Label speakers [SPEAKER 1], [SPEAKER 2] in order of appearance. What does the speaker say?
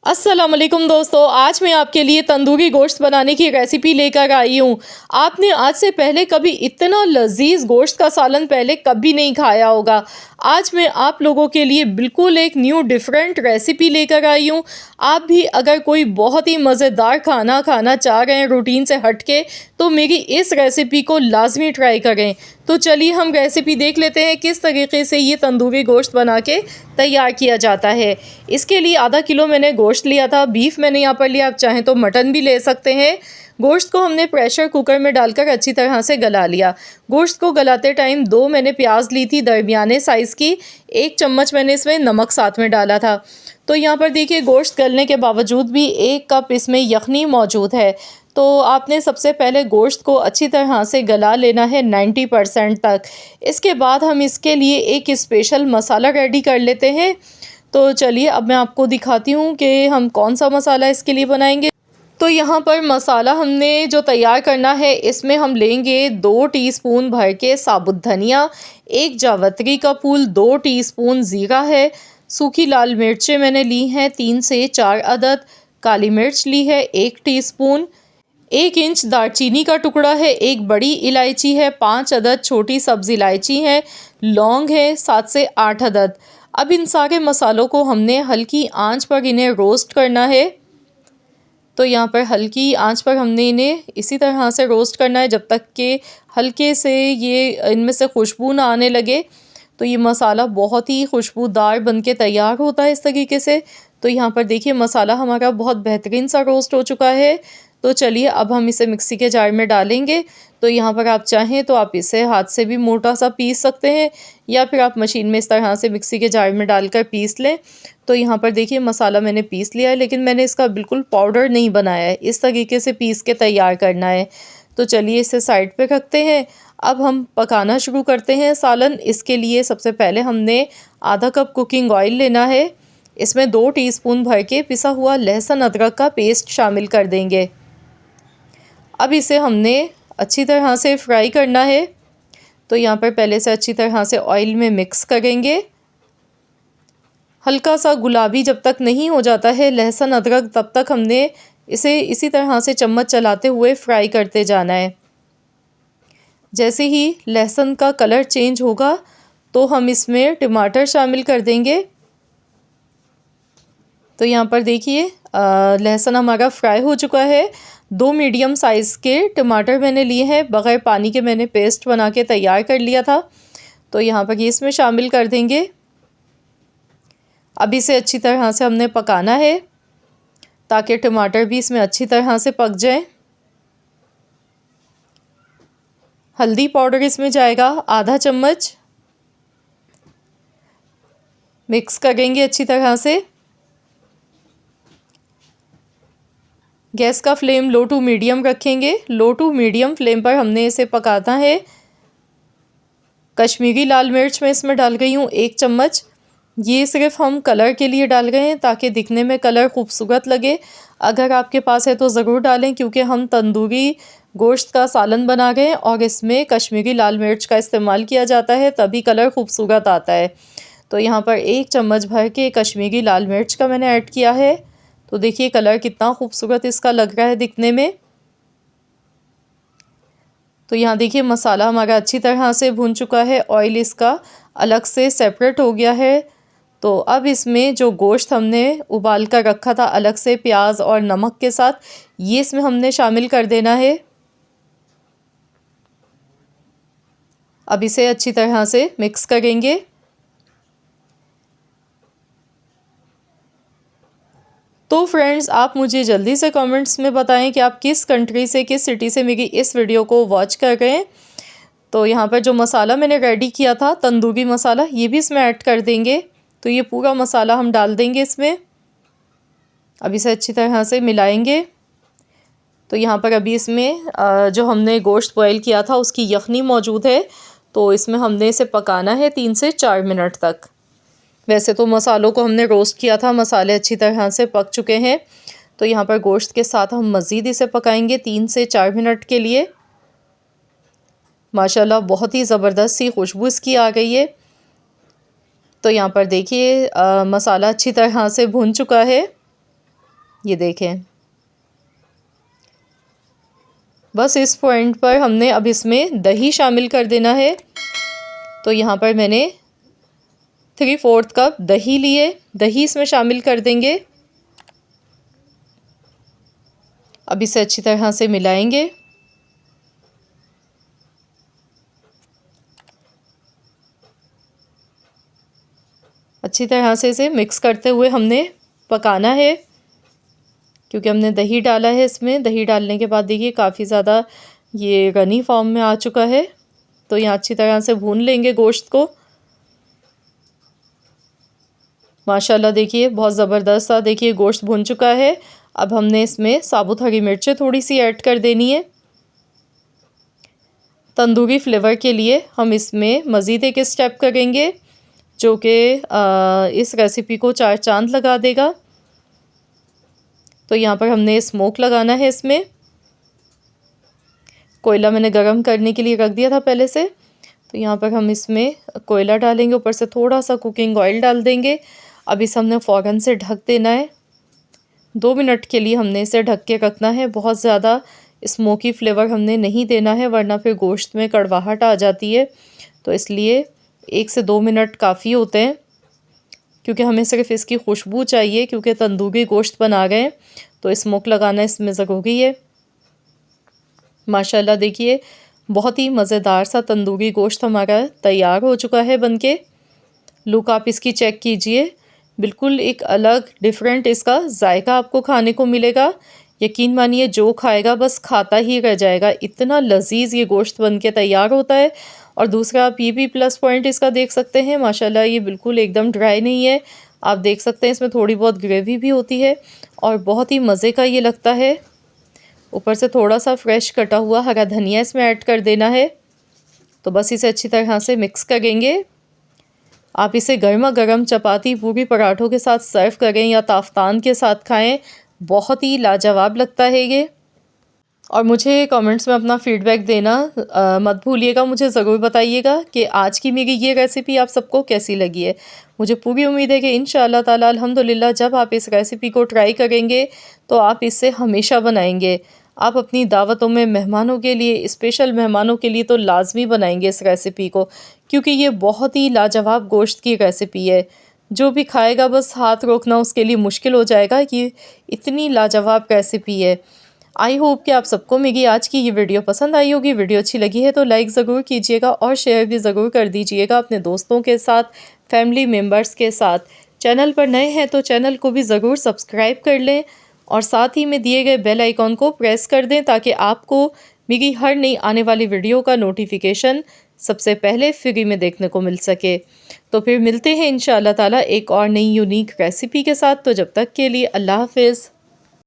[SPEAKER 1] अस्सलाम वालेकुम दोस्तों, आज मैं आपके लिए तंदूरी गोश्त बनाने की रेसिपी लेकर आई हूँ। आपने आज से पहले कभी इतना लजीज गोश्त का सालन पहले कभी नहीं खाया होगा। आज मैं आप लोगों के लिए बिल्कुल एक न्यू डिफरेंट रेसिपी लेकर आई हूँ। आप भी अगर कोई बहुत ही मज़ेदार खाना खाना चाह रहे हैं रूटीन से हटके, तो मेरी इस रेसिपी को लाजमी ट्राई करें। तो चलिए हम रेसिपी देख लेते हैं किस तरीके से ये तंदूरी गोश्त बना के तैयार किया जाता है। इसके लिए आधा किलो मैंने गोश्त लिया था, बीफ मैंने यहाँ पर लिया, आप चाहें तो मटन भी ले सकते हैं। गोश्त को हमने प्रेशर कुकर में डालकर अच्छी तरह से गला लिया। गोश्त को गलाते टाइम दो मैंने प्याज ली थी दरमियाने साइज़ की, 1 चम्मच मैंने इसमें नमक साथ में डाला था। तो यहाँ पर देखिए गोश्त गलने के बावजूद भी 1 कप इसमें यखनी मौजूद है। तो आपने सबसे पहले गोश्त को अच्छी तरह से गला लेना है 90% तक। इसके बाद हम इसके लिए एक स्पेशल मसाला रेडी कर लेते हैं। तो चलिए अब मैं आपको दिखाती हूँ कि हम कौन सा मसाला इसके लिए बनाएंगे। तो यहाँ पर मसाला हमने जो तैयार करना है, इसमें हम लेंगे 2 टीस्पून भर के साबुत धनिया, 1 जावित्री का फूल, 2 टीस्पून ज़ीरा है, सूखी लाल मिर्चें मैंने ली हैं 3 से 4 अदद, काली मिर्च ली है 1 टीस्पून, 1 इंच दालचीनी का टुकड़ा है, 1 बड़ी इलायची है, 5 अदद छोटी सब्ज़ इलायची है, लौंग है 7 से 8 अदद। अब इन सारे मसालों को हमने हल्की आंच पर इन्हें रोस्ट करना है। तो यहाँ पर हल्की आंच पर हमने इन्हें इसी तरह से रोस्ट करना है जब तक कि हल्के से ये इनमें से खुशबू ना आने लगे। तो ये मसाला बहुत ही खुशबूदार बन के तैयार होता है इस तरीके से। तो यहाँ पर देखिए मसाला हमारा बहुत बेहतरीन सा रोस्ट हो चुका है। तो चलिए अब हम इसे मिक्सी के जार में डालेंगे। तो यहाँ पर आप चाहें तो आप इसे हाथ से भी मोटा सा पीस सकते हैं, या फिर आप मशीन में इस तरह से मिक्सी के जार में डालकर पीस लें। तो यहाँ पर देखिए मसाला मैंने पीस लिया है, लेकिन मैंने इसका बिल्कुल पाउडर नहीं बनाया है, इस तरीके से पीस के तैयार करना है। तो चलिए इसे साइड पे रखते हैं। अब हम पकाना शुरू करते हैं सालन। इसके लिए सबसे पहले हमने आधा कप कुकिंग ऑयल लेना है। इसमें 2 टीस्पून भर के पिसा हुआ लहसुन अदरक का पेस्ट शामिल कर देंगे। अब इसे हमने अच्छी तरह से फ्राई करना है। तो यहाँ पर पहले से अच्छी तरह से ऑयल में मिक्स करेंगे। हल्का सा गुलाबी जब तक नहीं हो जाता है लहसुन अदरक, तब तक हमने इसे इसी तरह से चम्मच चलाते हुए फ्राई करते जाना है। जैसे ही लहसुन का कलर चेंज होगा तो हम इसमें टमाटर शामिल कर देंगे। तो यहाँ पर देखिए लहसुन हमारा फ्राई हो चुका है। 2 मीडियम साइज़ के टमाटर मैंने लिए हैं, बग़ैर पानी के मैंने पेस्ट बना के तैयार कर लिया था। तो यहाँ पर ये इसमें शामिल कर देंगे। अब इसे अच्छी तरह से हमने पकाना है ताकि टमाटर भी इसमें अच्छी तरह से पक जाए। हल्दी पाउडर इसमें जाएगा आधा चम्मच। मिक्स करेंगे अच्छी तरह से। गैस का फ्लेम लो टू मीडियम रखेंगे। लो टू मीडियम फ्लेम पर हमने इसे पकाना है। कश्मीरी लाल मिर्च मैं इसमें डाल गई हूँ 1 चम्मच। ये सिर्फ हम कलर के लिए डाल गए हैं ताकि दिखने में कलर खूबसूरत लगे। अगर आपके पास है तो ज़रूर डालें, क्योंकि हम तंदूरी गोश्त का सालन बना गए और इसमें कश्मीरी लाल मिर्च का इस्तेमाल किया जाता है, तभी कलर खूबसूरत आता है। तो यहाँ पर 1 चम्मच भर के कश्मीरी लाल मिर्च का मैंने ऐड किया है। तो देखिए कलर कितना खूबसूरत इसका लग रहा है दिखने में। तो यहाँ देखिए मसाला हमारा अच्छी तरह से भुन चुका है, ऑयल इसका अलग से सेपरेट हो गया है। तो अब इसमें जो गोश्त हमने उबाल कर रखा था अलग से प्याज और नमक के साथ, ये इसमें हमने शामिल कर देना है। अब इसे अच्छी तरह से मिक्स करेंगे। तो फ्रेंड्स, आप मुझे जल्दी से कमेंट्स में बताएं कि आप किस कंट्री से, किस सिटी से मेरी इस वीडियो को वॉच कर रहे हैं। तो यहाँ पर जो मसाला मैंने रेडी किया था तंदूरी मसाला, ये भी इसमें ऐड कर देंगे। तो ये पूरा मसाला हम डाल देंगे इसमें। अब इसे अच्छी तरह से मिलाएंगे। तो यहाँ पर अभी इसमें जो हमने गोश्त बॉयल किया था उसकी यखनी मौजूद है। तो इसमें हमने इसे पकाना है 3 से 4 मिनट तक। वैसे तो मसालों को हमने रोस्ट किया था, मसाले अच्छी तरह से पक चुके हैं। तो यहाँ पर गोश्त के साथ हम मज़ीद इसे पकाएंगे 3 से 4 मिनट के लिए। माशाल्लाह बहुत ही ज़बरदस्त सी खुशबू इसकी आ गई है। तो यहाँ पर देखिए मसाला अच्छी तरह से भुन चुका है। ये देखें। बस इस पॉइंट पर हमने अब इसमें दही शामिल कर देना है। तो यहाँ पर मैंने 3/4 कप दही लिए, दही इसमें शामिल कर देंगे। अब इसे अच्छी तरह से मिलाएंगे। अच्छी तरह से इसे मिक्स करते हुए हमने पकाना है, क्योंकि हमने दही डाला है इसमें। दही डालने के बाद देखिए काफ़ी ज़्यादा ये रनी फॉर्म में आ चुका है। तो यहाँ अच्छी तरह से भून लेंगे गोश्त को। माशाल्लाह देखिए बहुत ज़बरदस्त सा देखिए गोश्त भुन चुका है। अब हमने इसमें साबुत हरी मिर्चें थोड़ी सी ऐड कर देनी है। तंदूरी फ्लेवर के लिए हम इसमें मज़ीद एक स्टेप करेंगे, जो कि इस रेसिपी को 4 चांद लगा देगा। तो यहाँ पर हमने स्मोक लगाना है इसमें। कोयला मैंने गरम करने के लिए रख दिया था पहले से। तो यहाँ पर हम इसमें कोयला डालेंगे, ऊपर से थोड़ा सा कुकिंग ऑयल डाल देंगे। अब इसे हमने फ़ौरन से ढक देना है। 2 मिनट के लिए हमने इसे ढक के रखना है। बहुत ज़्यादा स्मोकी फ्लेवर हमने नहीं देना है, वरना फिर गोश्त में कड़वाहट आ जाती है। तो इसलिए 1 से 2 मिनट काफ़ी होते हैं, क्योंकि हमें सिर्फ इसकी खुशबू चाहिए, क्योंकि तंदूरी गोश्त बना गए हैं तो स्मोक लगाना इसमें ज़रूरी है। माशाल्लाह देखिए बहुत ही मज़ेदार सा तंदूरी गोश्त हमारा तैयार हो चुका है बनके। लुक आप इसकी चेक कीजिए, बिल्कुल एक अलग डिफरेंट इसका जायका आपको खाने को मिलेगा। यकीन मानिए जो खाएगा बस खाता ही रह जाएगा, इतना लजीज ये गोश्त बनके तैयार होता है। और दूसरा आप ये भी प्लस पॉइंट इसका देख सकते हैं, माशाल्लाह ये बिल्कुल एकदम ड्राई नहीं है। आप देख सकते हैं इसमें थोड़ी बहुत ग्रेवी भी होती है और बहुत ही मज़े का ये लगता है। ऊपर से थोड़ा सा फ्रेश कटा हुआ हरा धनिया इसमें ऐड कर देना है। तो बस इसे अच्छी तरह से मिक्स करेंगे। आप इसे गर्मा गर्म चपाती पूरी पराठों के साथ सर्व करें या ताफ्तान के साथ खाएं, बहुत ही लाजवाब लगता है ये। और मुझे कमेंट्स में अपना फ़ीडबैक देना मत भूलिएगा। मुझे ज़रूर बताइएगा कि आज की मेरी ये रेसिपी आप सबको कैसी लगी है। मुझे पूरी उम्मीद है कि इंशाअल्लाह ताला अल्हम्दुलिल्लाह जब आप इस रेसिपी को ट्राई करेंगे तो आप इसे हमेशा बनाएंगे। आप अपनी दावतों में मेहमानों के लिए, स्पेशल मेहमानों के लिए तो लाजमी बनाएंगे इस रेसिपी को, क्योंकि ये बहुत ही लाजवाब गोश्त की रेसिपी है। जो भी खाएगा बस हाथ रोकना उसके लिए मुश्किल हो जाएगा कि इतनी लाजवाब रेसिपी है। आई होप कि आप सबको मेरी आज की ये वीडियो पसंद आई होगी। वीडियो अच्छी लगी है तो लाइक ज़रूर कीजिएगा और शेयर भी ज़रूर कर दीजिएगा अपने दोस्तों के साथ, फैमिली मेम्बर्स के साथ। चैनल पर नए हैं तो चैनल को भी ज़रूर सब्सक्राइब कर लें और साथ ही में दिए गए बेल आइकॉन को प्रेस कर दें, ताकि आपको मेरी हर नई आने वाली वीडियो का नोटिफिकेशन सबसे पहले फ्री में देखने को मिल सके। तो फिर मिलते हैं इंशाअल्लाह ताला एक और नई यूनिक रेसिपी के साथ। तो जब तक के लिए अल्लाह हाफ़िज़।